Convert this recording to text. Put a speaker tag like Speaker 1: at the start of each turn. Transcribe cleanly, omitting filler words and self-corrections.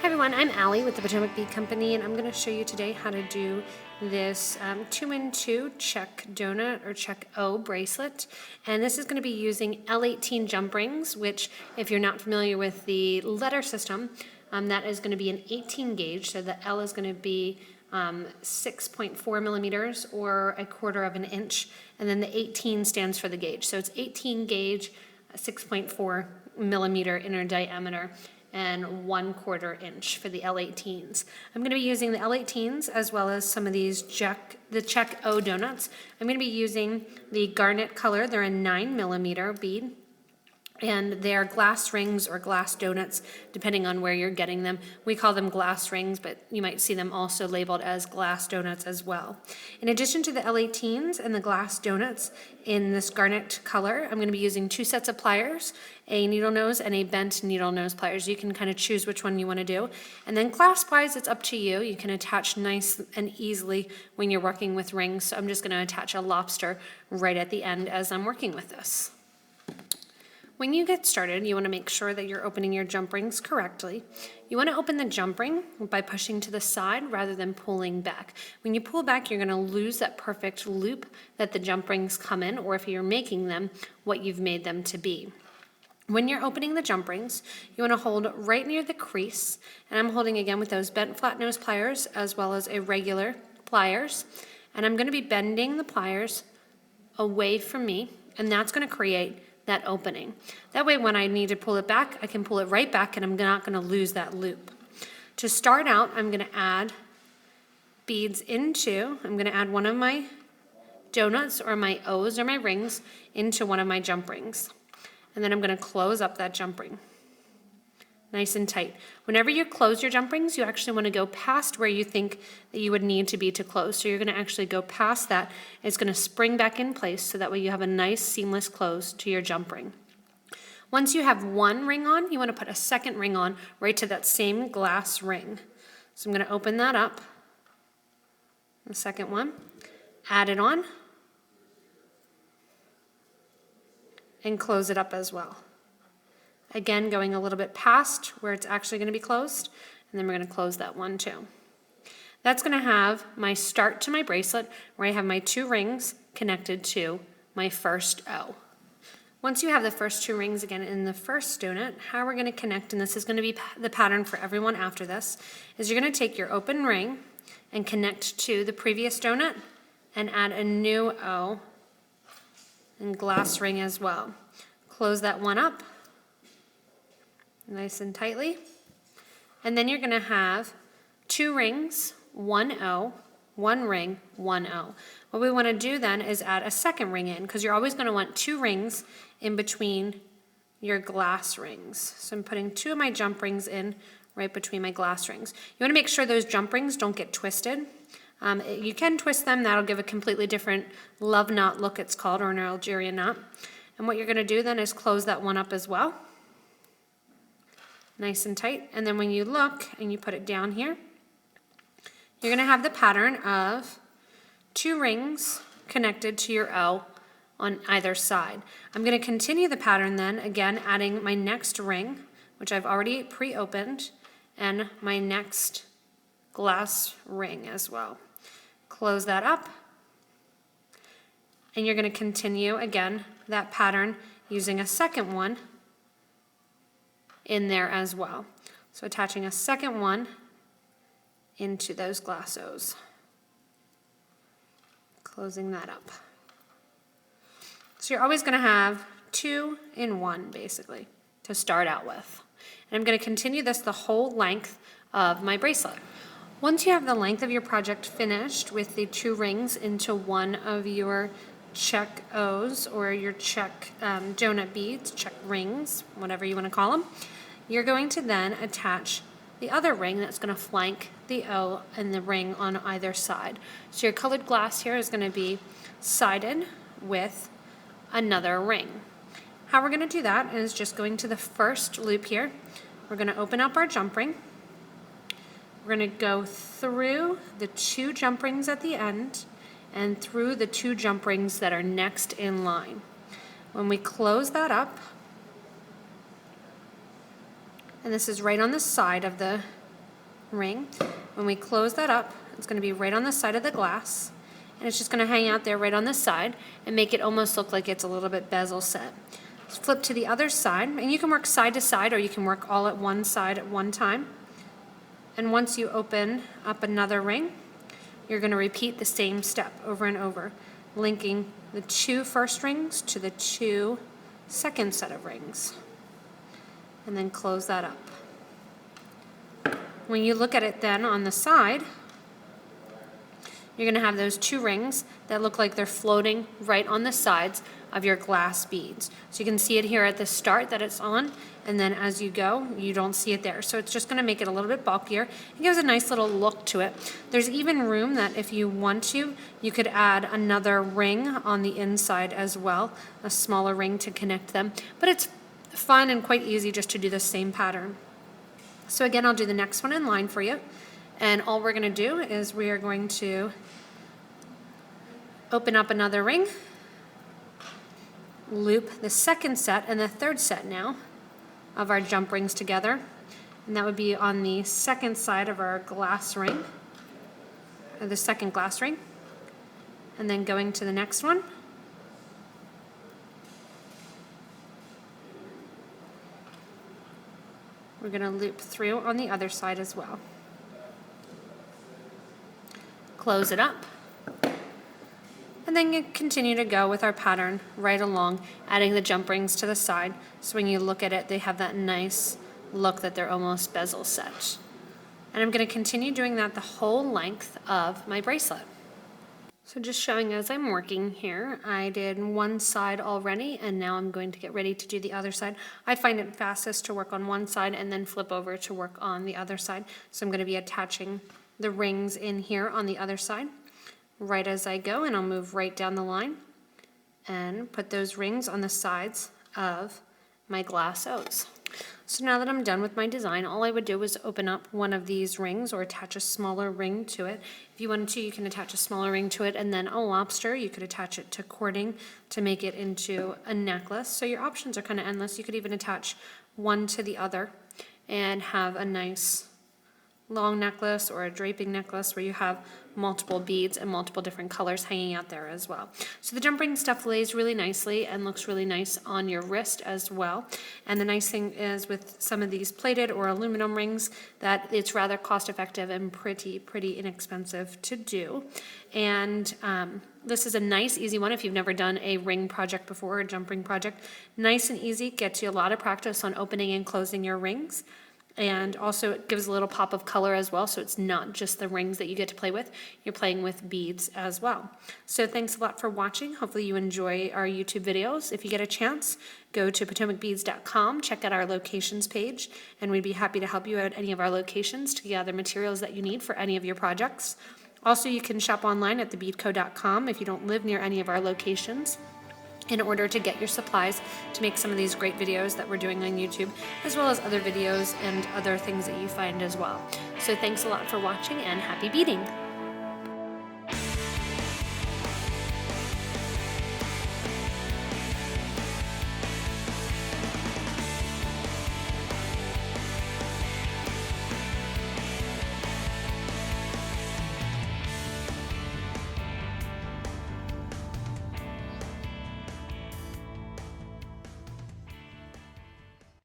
Speaker 1: Hi everyone, I'm Allie with the Potomac Bead Company, and I'm going to show you today how to do this 2-in-2 Czech donut or Czech O bracelet. And this is going to be using L18 jump rings, which if you're not familiar with the letter system, that is going to be an 18 gauge. So the L is going to be 6.4 millimeters or 1/4 of an inch, and then the 18 stands for the gauge. So it's 18 gauge, 6.4 millimeter inner diameter, and 1/4 inch for the L18s. I'm going to be using the L18s as well as some of these the Czech O donuts. I'm going to be using the garnet color. They're a 9 millimeter bead, and they're glass rings or glass donuts depending on where you're getting them. We call them glass rings, but you might see them also labeled as glass donuts as well. In addition to the L18s and the glass donuts in this garnet color, I'm going to be using 2 sets of pliers, a needle nose and a bent needle nose pliers. You can kind of choose which one you want to do. And then clasp-wise, it's up to you. You can attach nice and easily when you're working with rings. So I'm just going to attach a lobster right at the end as I'm working with this. When you get started, you want to make sure that you're opening your jump rings correctly. You want to open the jump ring by pushing to the side rather than pulling back. When you pull back, you're going to lose that perfect loop that the jump rings come in, or if you're making them, what you've made them to be. When you're opening the jump rings, you want to hold right near the crease, and I'm holding again with those bent flat nose pliers as well as a regular pliers, and I'm going to be bending the pliers away from me, and that's going to create that opening. That way when I need to pull it back, I can pull it right back and I'm not going to lose that loop. To start out, I'm going to add beads I'm going to add one of my donuts or my O's or my rings into one of my jump rings. And then I'm going to close up that jump ring. Nice and tight. Whenever you close your jump rings, you actually want to go past where you think that you would need to be to close. So you're going to actually go past that. It's going to spring back in place so that way you have a nice seamless close to your jump ring. Once you have one ring on, you want to put a second ring on right to that same glass ring. So I'm going to open that up. The second one, add it on, and close it up as well. Again, going a little bit past where it's actually going to be closed, and then we're going to close that one too. That's going to have my start to my bracelet where I have my 2 rings connected to my first O. Once you have the first 2 rings again in the first donut, how we're going to connect, and this is going to be the pattern for everyone after this, is you're going to take your open ring and connect to the previous donut and add a new O and glass ring as well. Close that one up nice and tightly, and then you're going to have 2 rings, 1 O, 1 ring, 1 O. What we want to do then is add a second ring in, because you're always going to want 2 rings in between your glass rings. So I'm putting 2 of my jump rings in right between my glass rings. You want to make sure those jump rings don't get twisted. You can twist them. That'll give a completely different love knot look, it's called, or an Algerian knot. And what you're going to do then is close that one up as well. Nice and tight, and then when you look and you put it down here, you're going to have the pattern of 2 rings connected to your O on either side. I'm going to continue the pattern then, again adding my next ring, which I've already pre-opened, and my next glass ring as well. Close that up, and you're going to continue again that pattern using a second one in there as well. So attaching a second one into those glass O's. Closing that up. So you're always going to have 2 in 1 basically to start out with. And I'm going to continue this the whole length of my bracelet. Once you have the length of your project finished with the 2 rings into one of your Czech O's or your Czech donut beads, Czech rings, whatever you want to call them, you're going to then attach the other ring that's going to flank the O and the ring on either side. So your colored glass here is going to be sided with another ring. How we're going to do that is just going to the first loop here. We're going to open up our jump ring. We're going to go through the 2 jump rings at the end and through the 2 jump rings that are next in line. When we close that up, and this is right on the side of the ring. When we close that up, it's going to be right on the side of the glass, and it's just going to hang out there right on the side and make it almost look like it's a little bit bezel set. Flip to the other side, and you can work side to side or you can work all at one side at one time. And once you open up another ring, you're going to repeat the same step over and over, linking the 2 first rings to the 2 second set of rings. And then close that up. When you look at it then on the side, you're going to have those 2 rings that look like they're floating right on the sides of your glass beads. So you can see it here at the start that it's on, and then as you go, you don't see it there. So it's just going to make it a little bit bulkier. It gives a nice little look to it. There's even room that if you want to, you could add another ring on the inside as well, a smaller ring to connect them. But it's fun and quite easy just to do the same pattern. So again, I'll do the next one in line for you. And all we're going to do is we are going to open up another ring, loop the second set and the third set now of our jump rings together, and that would be on the second side of our glass ring, or the second glass ring, and then going to the next one, we're going to loop through on the other side as well. Close it up. And then you continue to go with our pattern right along, adding the jump rings to the side. So when you look at it, they have that nice look that they're almost bezel set. And I'm going to continue doing that the whole length of my bracelet. So just showing as I'm working here, I did one side already, and now I'm going to get ready to do the other side. I find it fastest to work on one side and then flip over to work on the other side. So I'm going to be attaching the rings in here on the other side right as I go, and I'll move right down the line and put those rings on the sides of my glass O's. So now that I'm done with my design, all I would do is open up one of these rings or attach a smaller ring to it. If you wanted to, you can attach a smaller ring to it, and then a lobster. You could attach it to cording to make it into a necklace. So your options are kind of endless. You could even attach one to the other and have a nice long necklace or a draping necklace where you have multiple beads and multiple different colors hanging out there as well. So the jump ring stuff lays really nicely and looks really nice on your wrist as well. And the nice thing is with some of these plated or aluminum rings that it's rather cost effective and pretty inexpensive to do. And this is a nice easy one if you've never done a ring project before, a jump ring project. Nice and easy, gets you a lot of practice on opening and closing your rings. And also it gives a little pop of color as well, so it's not just the rings that you get to play with, you're playing with beads as well. So thanks a lot for watching. Hopefully you enjoy our YouTube videos. If you get a chance, go to potomacbeads.com, check out our locations page, and we'd be happy to help you at any of our locations to gather materials that you need for any of your projects. Also, you can shop online at thebeadco.com if you don't live near any of our locations, in order to get your supplies to make some of these great videos that we're doing on YouTube, as well as other videos and other things that you find as well. So thanks a lot for watching, and happy beading!